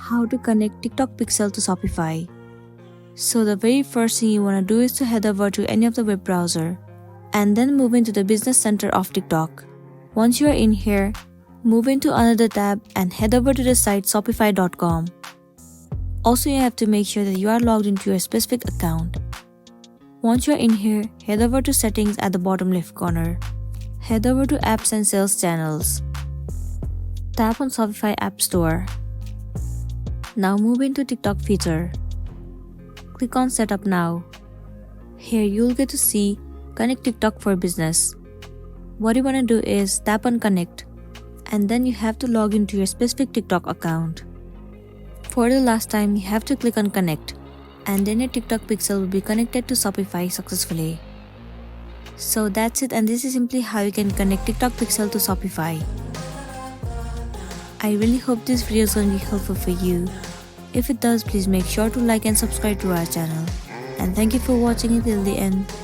how to connect TikTok Pixel to Shopify. So the very first thing you want to do is to head over to any of the web browser and then move into the business center of TikTok. Once you are in here, move into another tab and head over to the site shopify.com. Also, you have to make sure that you are logged into your specific account. Once you are in here, head over to settings at the bottom left corner. Head over to apps and sales channels. Tap on Shopify App Store. Now move into TikTok feature. Click on Setup Now. Here you'll get to see Connect TikTok for Business. What you want to do is tap on Connect, and then you have to log into your specific TikTok account. For the last time, you have to click on Connect, and then your TikTok Pixel will be connected to Shopify successfully. So that's it, and this is simply how you can connect TikTok Pixel to Shopify. I really hope this video is going to be helpful for you. If it does, please make sure to like and subscribe to our channel. And thank you for watching it till the end.